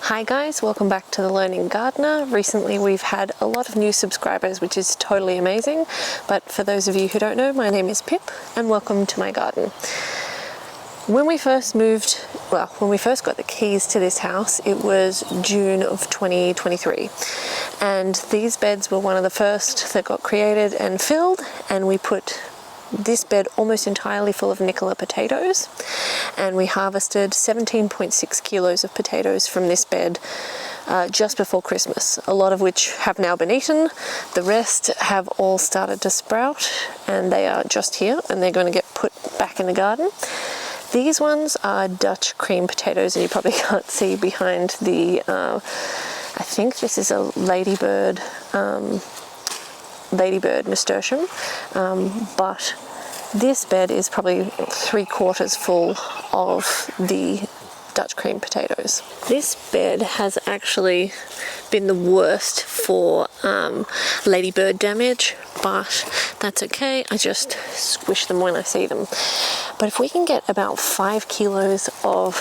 Hi guys, welcome back to The Learning Gardener. Recently we've had a lot of new subscribers, which is totally amazing. But for those of you who don't know, my name is Pip and welcome to my garden. When we first got the keys to this house, it was June of 2023. And these beds were one of the first that got created and filled, and we put this bed almost entirely full of Nicola potatoes, and we harvested 17.6 kilos of potatoes from this bed just before Christmas, a lot of which have now been eaten. The rest have all started to sprout and they are just here and they're going to get put back in the garden. These ones are Dutch cream potatoes, and you probably can't see behind the I think this is a ladybird nasturtium, but this bed is probably 3/4 full of the Dutch cream potatoes. This bed has actually been the worst for ladybird damage, but that's okay. I just squish them when I see them. But if we can get about 5 kilos of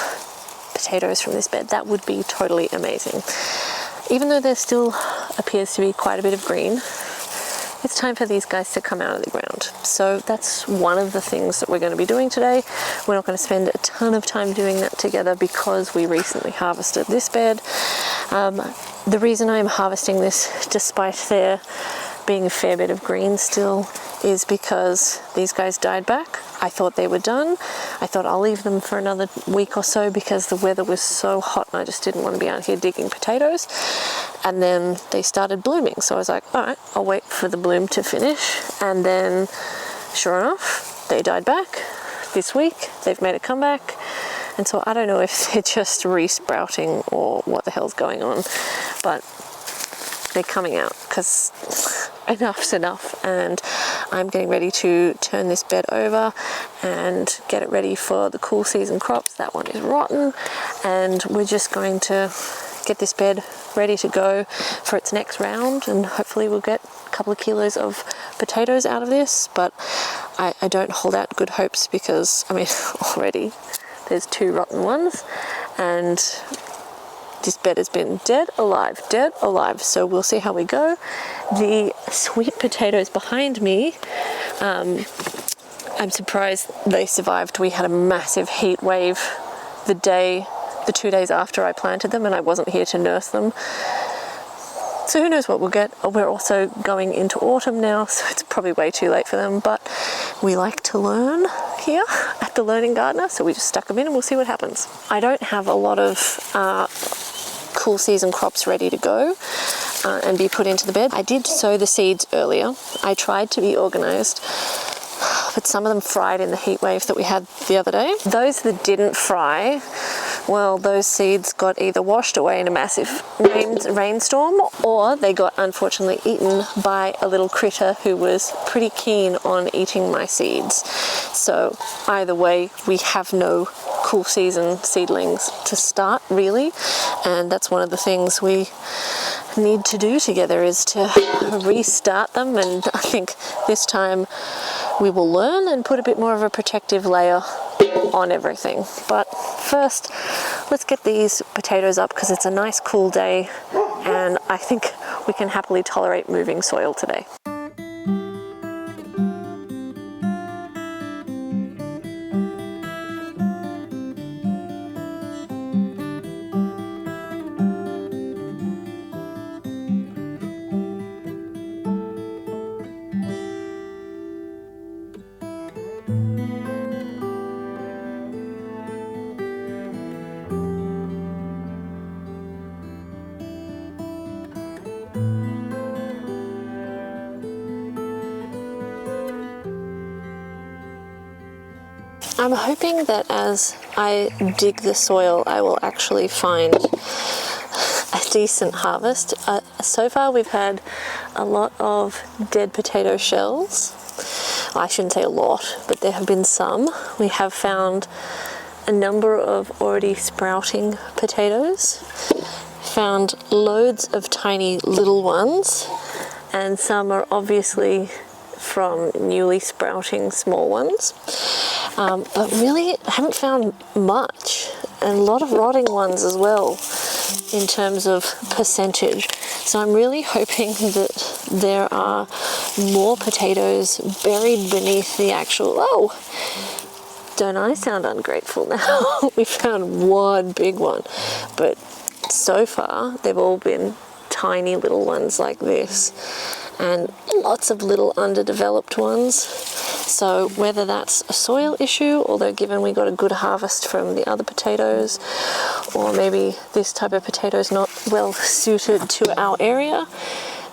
potatoes from this bed, that would be totally amazing. Even though there still appears to be quite a bit of green, it's time for these guys to come out of the ground. So that's one of the things that we're going to be doing today. We're not going to spend a ton of time doing that together because we recently harvested this bed. The reason I'm harvesting this, despite there being a fair bit of green still, is because these guys died back. I thought they were done. I thought I'll leave them for another week or so because the weather was so hot and I just didn't want to be out here digging potatoes. And then they started blooming. So I was like, all right, I'll wait for the bloom to finish. And then sure enough, they died back. This week, they've made a comeback. And so I don't know if they're just re-sprouting or what the hell's going on, but they're coming out because enough's enough. And I'm getting ready to turn this bed over and get it ready for the cool season crops. That one is rotten, and we're just going to get this bed ready to go for its next round, and hopefully we'll get a couple of kilos of potatoes out of this. But I don't hold out good hopes because, I mean, already there's 2 rotten ones, and this bed has been dead, alive, so we'll see how we go. The sweet potatoes behind me, I'm surprised they survived. We had a massive heat wave the 2 days after I planted them, and I wasn't here to nurse them. So who knows what we'll get. We're also going into autumn now, so it's probably way too late for them, but we like to learn here at The Learning Gardener, so we just stuck them in and we'll see what happens. I don't have a lot of cool season crops ready to go and be put into the bed. I did sow the seeds earlier. I tried to be organized, but some of them fried in the heat wave that we had the other day. Those that didn't fry, well, those seeds got either washed away in a massive rainstorm, or they got unfortunately eaten by a little critter who was pretty keen on eating my seeds. So either way, we have no cool season seedlings to start, really, and that's one of the things we need to do together, is to restart them. And I think this time we will learn and put a bit more of a protective layer on everything. But first, let's get these potatoes up because it's a nice cool day and I think we can happily tolerate moving soil today. I'm hoping that as I dig the soil, I will actually find a decent harvest. So far we've had a lot of dead potato shells. I shouldn't say a lot, but there have been some. We have found a number of already sprouting potatoes, found loads of tiny little ones, and some are obviously from newly sprouting small ones. But really, I haven't found much, and a lot of rotting ones as well. in terms of percentage. So I'm really hoping that there are more potatoes buried beneath the actual, oh, don't I sound ungrateful now? We found one big one, but so far they've all been tiny little ones like this and lots of little underdeveloped ones. So whether that's a soil issue, although given we got a good harvest from the other potatoes, or maybe this type of potato is not well suited to our area.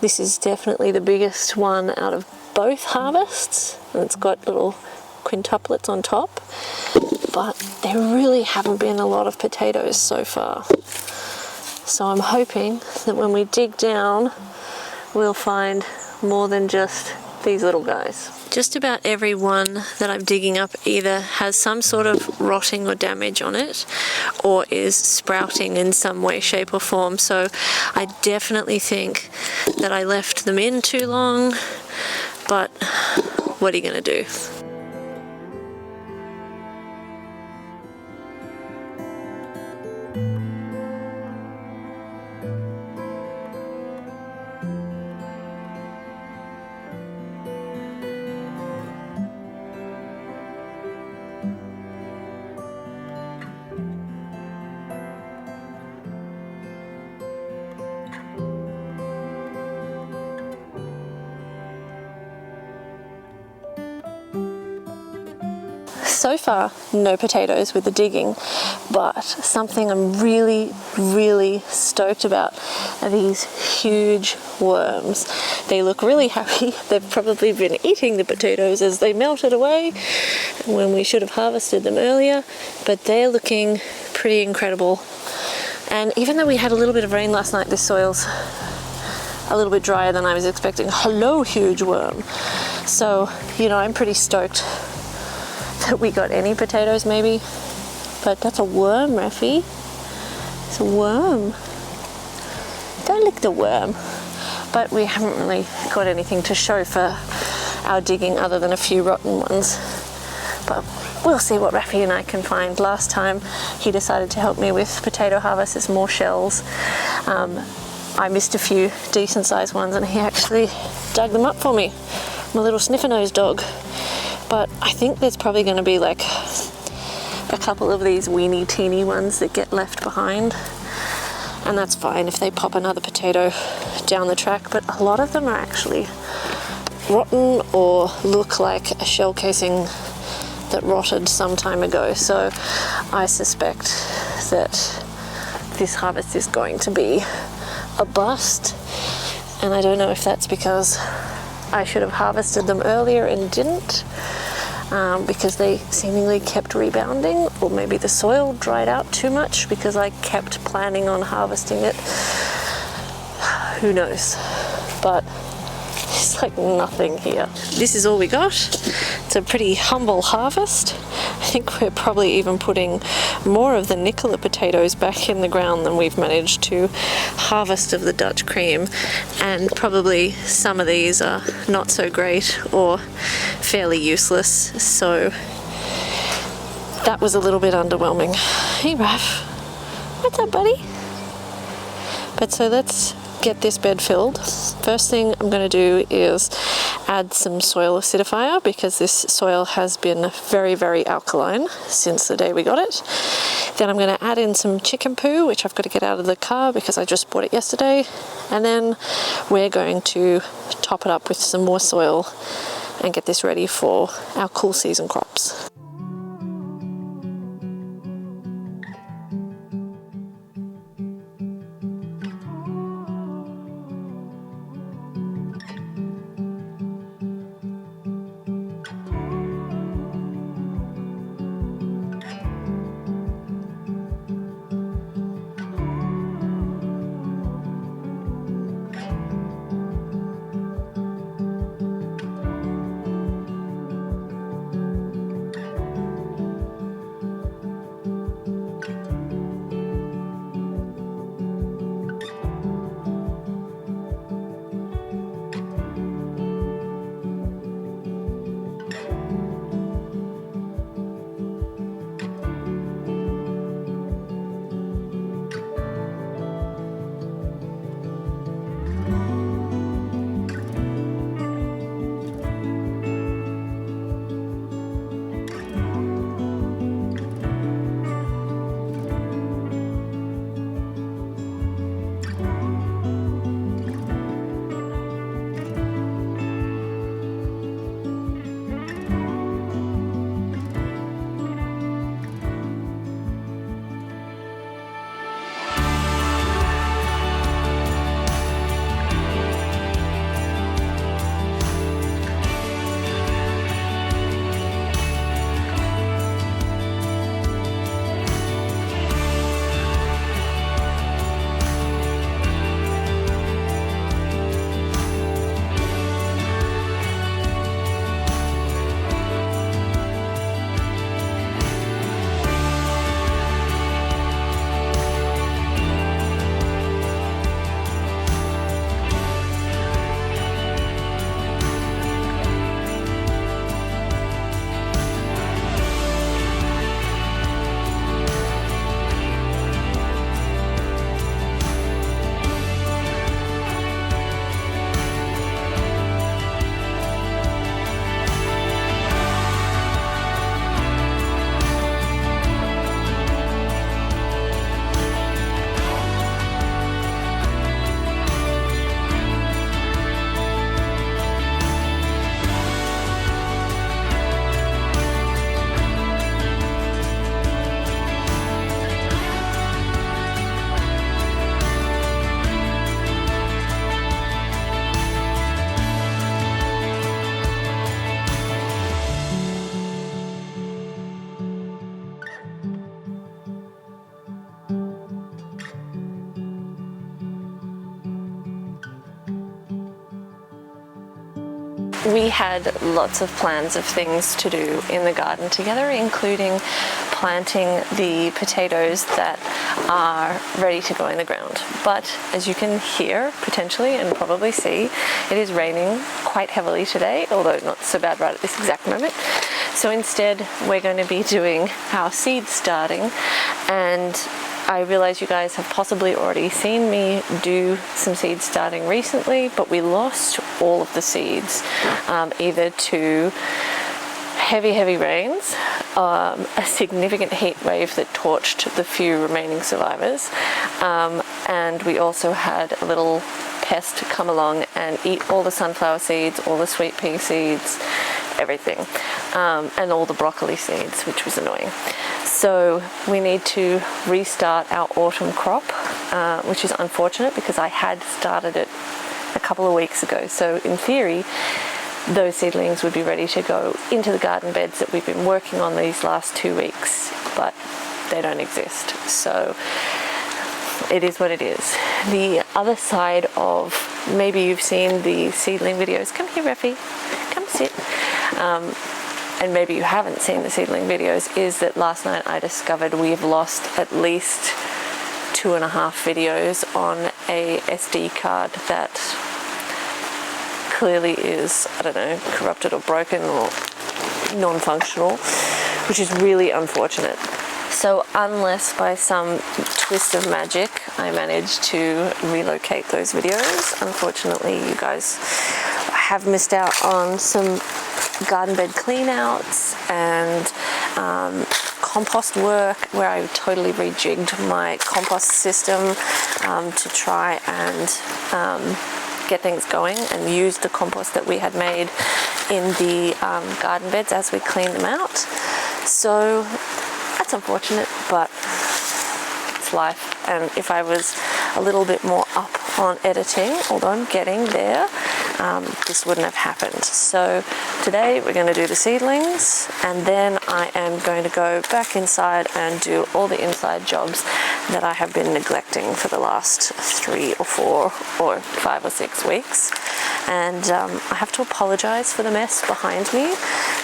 This is definitely the biggest one out of both harvests, and it's got little quintuplets on top, but there really haven't been a lot of potatoes so far. So I'm hoping that when we dig down, we'll find more than just these little guys. Just about every one that I'm digging up either has some sort of rotting or damage on it, or is sprouting in some way, shape or form. So I definitely think that I left them in too long, but what are you gonna do? So far, no potatoes with the digging, but something I'm really, really stoked about are these huge worms. They look really happy. They've probably been eating the potatoes as they melted away when we should have harvested them earlier, but they're looking pretty incredible. And even though we had a little bit of rain last night, this soil's a little bit drier than I was expecting. Hello, huge worm. So, you know, I'm pretty stoked that we got any potatoes maybe, but that's a worm, Rafi. It's a worm. Don't lick the worm. But we haven't really got anything to show for our digging other than a few rotten ones. But we'll see what Rafi and I can find. Last time he decided to help me with potato harvest, there's more shells. I missed a few decent sized ones and he actually dug them up for me. My little sniffer-nosed dog. But I think there's probably going to be like a couple of these weeny teeny ones that get left behind, and that's fine if they pop another potato down the track, but a lot of them are actually rotten or look like a shell casing that rotted some time ago. So I suspect that this harvest is going to be a bust, and I don't know if that's because I should have harvested them earlier and didn't, because they seemingly kept rebounding, or maybe the soil dried out too much because I kept planning on harvesting it. Who knows? But there's like nothing here. This is all we got. It's a pretty humble harvest. I think we're probably even putting more of the Nicola potatoes back in the ground than we've managed to harvest of the Dutch cream, and probably some of these are not so great or fairly useless, so that was a little bit underwhelming. Hey Raph, what's up buddy? But so let's get this bed filled. First thing I'm going to do is add some soil acidifier, because this soil has been very, very alkaline since the day we got it. Then I'm going to add in some chicken poo, which I've got to get out of the car because I just bought it yesterday. And then we're going to top it up with some more soil and get this ready for our cool season crops. we had lots of plans of things to do in the garden together, including planting the potatoes that are ready to go in the ground. But as you can hear potentially and probably see, it is raining quite heavily today, although not so bad right at this exact moment. So instead we're going to be doing our seed starting, and I realize you guys have possibly already seen me do some seed starting recently, but we lost all of the seeds either to heavy rains, a significant heat wave that torched the few remaining survivors, and we also had a little pest come along and eat all the sunflower seeds, all the sweet pea seeds, everything, and all the broccoli seeds, which was annoying. So we need to restart our autumn crop, which is unfortunate because I had started it a couple of weeks ago. So in theory, those seedlings would be ready to go into the garden beds that we've been working on these last 2 weeks, but they don't exist. So it is what it is. The other side of, maybe you've seen the seedling videos. Come here, Reffy. Come sit. And maybe you haven't seen the seedling videos, is that last night I discovered we've lost at least 2.5 videos on a SD card that clearly is, I don't know, corrupted or broken or non-functional, which is really unfortunate. So unless by some twist of magic I managed to relocate those videos, unfortunately you guys have missed out on some garden bed clean outs and compost work where I totally rejigged my compost system to try and get things going, and use the compost that we had made in the garden beds as we clean them out. So that's unfortunate, but it's life. And if I was a little bit more up on editing, although I'm getting there, this wouldn't have happened. So today we're going to do the seedlings, and then I am going to go back inside and do all the inside jobs that I have been neglecting for the last 3 or 4 or 5 or 6 weeks. And I have to apologize for the mess behind me,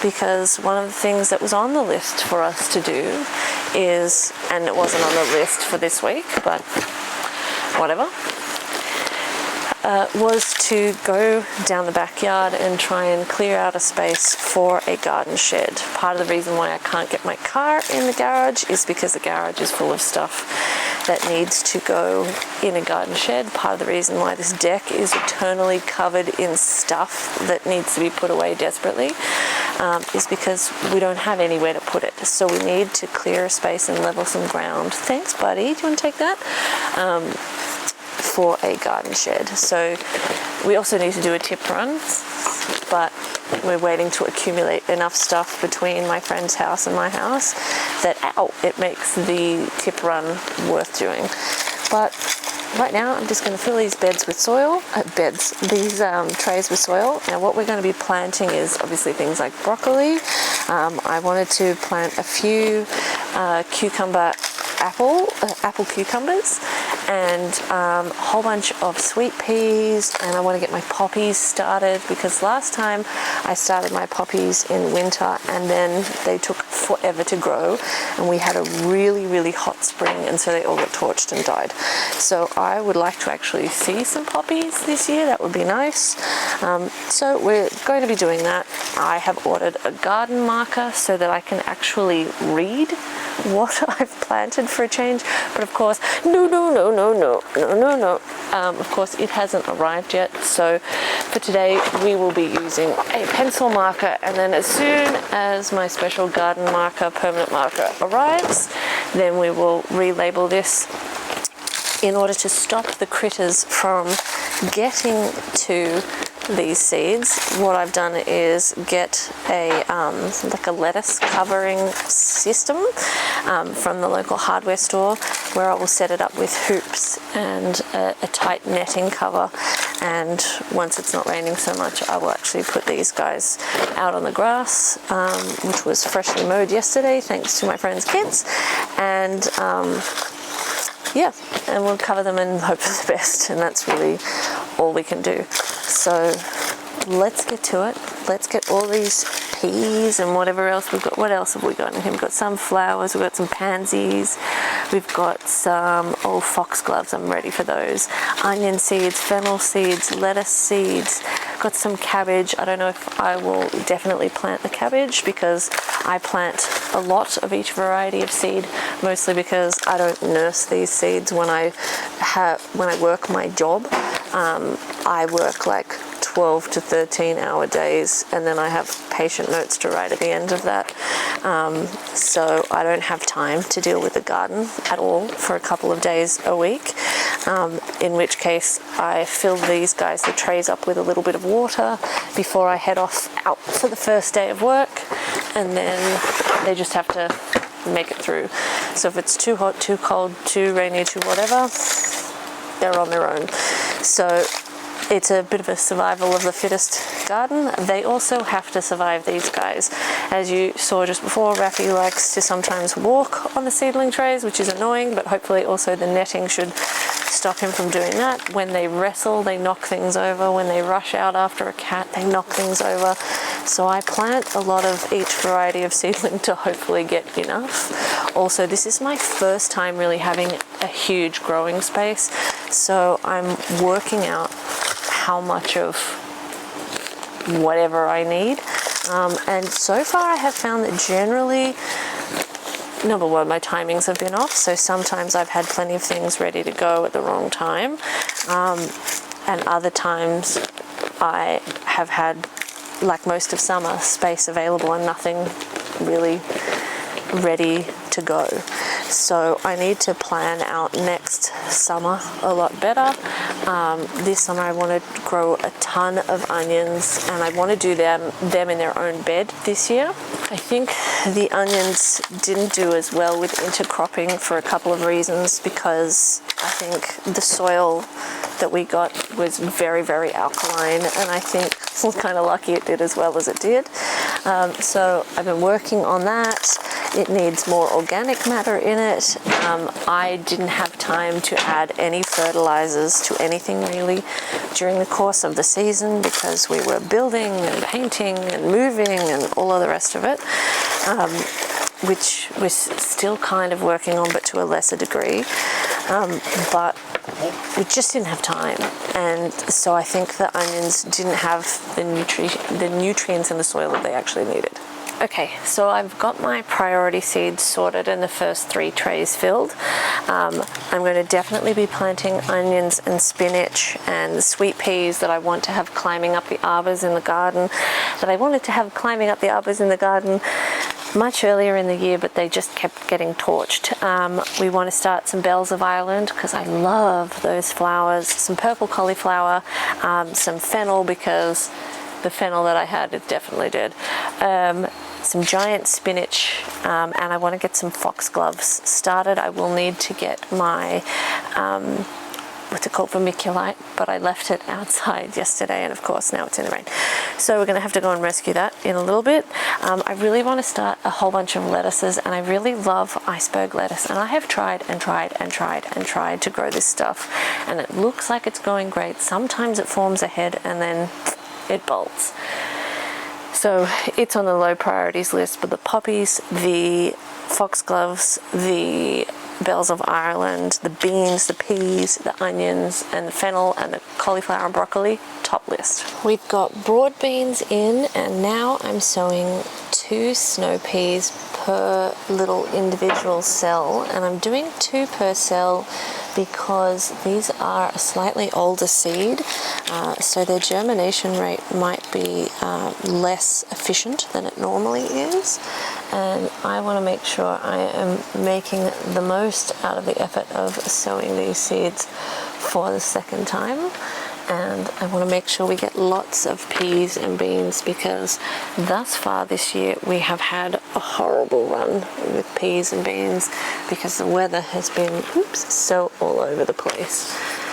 because one of the things that was on the list for us to do is, and it wasn't on the list for this week, but whatever, was to go down the backyard and try and clear out a space for a garden shed. Part of the reason why I can't get my car in the garage is because the garage is full of stuff that needs to go in a garden shed. Part of the reason why this deck is eternally covered in stuff that needs to be put away desperately is because we don't have anywhere to put it. So we need to clear a space and level some ground. Thanks, buddy. Do you want to take that? For a garden shed. So we also need to do a tip run, but we're waiting to accumulate enough stuff between my friend's house and my house that, it makes the tip run worth doing. But right now I'm just going to fill these beds with soil, these trays with soil. Now what we're going to be planting is obviously things like broccoli. I wanted to plant a few apple cucumbers, and a whole bunch of sweet peas, and I want to get my poppies started, because last time I started my poppies in winter and then they took forever to grow, and we had a really hot spring, and so they all got torched and died. So I would like to actually see some poppies this year. That would be nice. So we're going to be doing that. I have ordered a garden marker so that I can actually read what I've planted for a change, but of course, no. Of course, it hasn't arrived yet. So for today, we will be using a pencil marker, and then as soon as my special garden marker, permanent marker, arrives, then we will relabel this in order to stop the critters from getting to these seeds. What I've done is get a like a lettuce covering system from the local hardware store, where I will set it up with hoops and a tight netting cover, and once it's not raining so much, I will actually put these guys out on the grass, which was freshly mowed yesterday thanks to my friend's kids, and yeah, and we'll cover them and hope for the best, and that's really all we can do. So let's get to it. Let's get all these peas and whatever else we've got. What else have we got in here? We've got some flowers, we've got some pansies, we've got some foxgloves, I'm ready for those. Onion seeds, fennel seeds, lettuce seeds, got some cabbage. I don't know if I will definitely plant the cabbage because I plant a lot of each variety of seed, mostly because I don't nurse these seeds when I work my job. I work like 12 to 13 hour days, and then I have patient notes to write at the end of that. So I don't have time to deal with the garden at all for a couple of days a week, in which case I fill these guys, the trays, up with a little bit of water before I head off out for the first day of work, and then they just have to make it through. So if it's too hot, too cold, too rainy, too whatever, they're on their own. So it's a bit of a survival of the fittest garden. They also have to survive, these guys. As you saw just before, Raffy likes to sometimes walk on the seedling trays, which is annoying, but hopefully also the netting should stop him from doing that. When they wrestle, they knock things over. When they rush out after a cat, they knock things over. So I plant a lot of each variety of seedling to hopefully get enough. Also, this is my first time really having a huge growing space, so I'm working out how much of whatever I need. And so far I have found that generally, number one, my timings have been off. So sometimes I've had plenty of things ready to go at the wrong time. And other times I have had, like most of summer, space available and nothing really ready to go. So I need to plan out next summer a lot better. This summer I want to grow a ton of onions, and I want to do them in their own bed this year. I think the onions didn't do as well with intercropping for a couple of reasons, because I think the soil that we got was very, very alkaline, and I think we're kind of lucky it did as well as it did. So I've been working on that. It needs more organic matter in it. I didn't have time to add any fertilizers to anything really during the course of the season because we were building and painting and moving and all of the rest of it, which we're still kind of working on, but to a lesser degree. But we just didn't have time, and so I think the onions didn't have the nutrients in the soil that they actually needed. Okay, so I've got my priority seeds sorted and the first 3 trays filled. I'm going to definitely be planting onions and spinach and sweet peas that I want to have climbing up the arbors in the garden, that I wanted to have climbing up the arbors in the garden much earlier in the year, but they just kept getting torched. We want to start some bells of Ireland because I love those flowers, some purple cauliflower, some fennel because the fennel that I had is definitely dead, some giant spinach, and I want to get some foxgloves started. I will need to get my what's it called, vermiculite, but I left it outside yesterday, and of course now it's in the rain. So we're going to have to go and rescue that in a little bit. I really want to start a whole bunch of lettuces, and I really love iceberg lettuce, and I have tried and tried and tried and tried to grow this stuff, and it looks like it's going great. Sometimes it forms a head and then it bolts. So it's on the low priorities list, but the poppies, the foxgloves, the bells of Ireland, the beans, the peas, the onions, and the fennel, and the cauliflower and broccoli, top list. We've got broad beans in, and now I'm sowing 2 snow peas per little individual cell, and I'm doing 2 per cell because these are a slightly older seed, so their germination rate might be less efficient than it normally is, and I want to make sure I am making the most out of the effort of sowing these seeds for the second time. And I want to make sure we get lots of peas and beans because thus far this year we have had a horrible run with peas and beans because the weather has been so all over the place.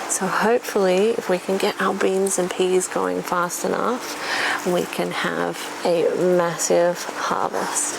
So hopefully if we can get our beans and peas going fast enough, we can have a massive harvest.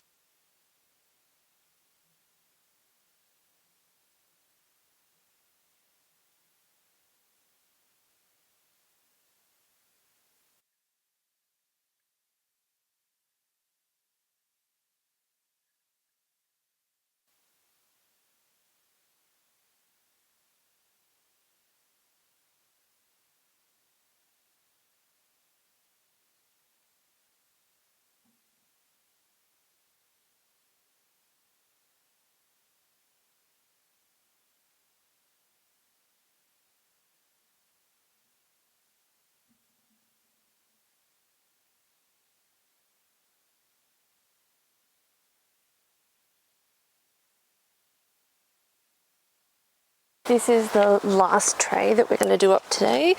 this is the last tray that we're going to do up today.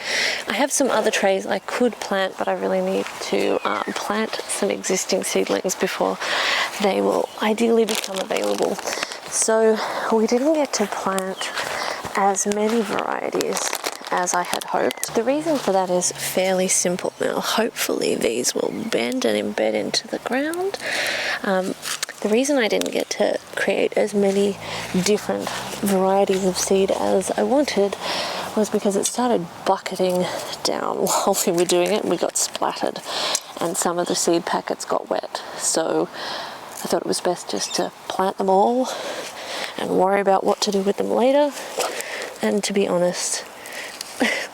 I have some other trays I could plant, but I really need to plant some existing seedlings before they will ideally become available. So we didn't get to plant as many varieties as I had hoped. The reason for that is fairly simple. Now, hopefully these will bend and embed into the ground. The reason I didn't get to create as many different varieties of seed as I wanted was because it started bucketing down while we were doing it and we got splattered and some of the seed packets got wet. So I thought it was best just to plant them all and worry about what to do with them later. And to be honest,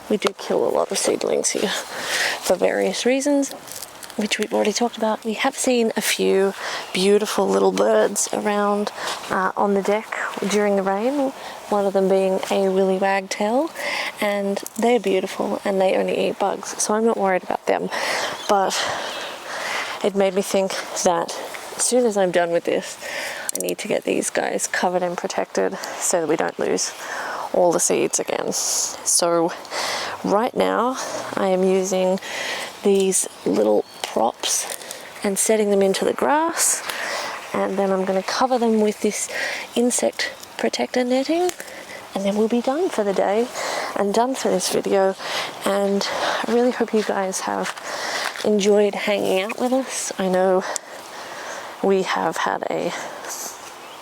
we do kill a lot of seedlings here for various reasons, which we've already talked about. We have seen a few beautiful little birds around on the deck during the rain, one of them being a willy wagtail, and they're beautiful and they only eat bugs, so I'm not worried about them. But it made me think that as soon as I'm done with this, I need to get these guys covered and protected so that we don't lose all the seeds again. So right now I am using these little props and setting them into the grass, and then I'm going to cover them with this insect protector netting, and then we'll be done for the day and done for this video. And I really hope you guys have enjoyed hanging out with us. I know we have had a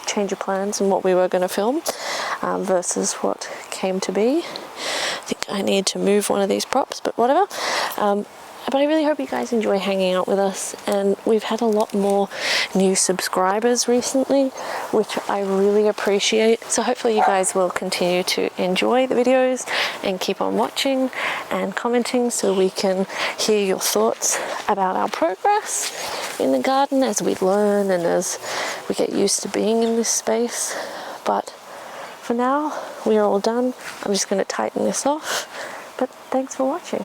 change of plans in what we were going to film versus what came to be. I think I need to move one of these props, but whatever. But I really hope you guys enjoy hanging out with us, and we've had a lot more new subscribers recently, which I really appreciate. So hopefully you guys will continue to enjoy the videos and keep on watching and commenting so we can hear your thoughts about our progress in the garden as we learn and as we get used to being in this space. But for now, we are all done. I'm just going to tighten this off, but thanks for watching.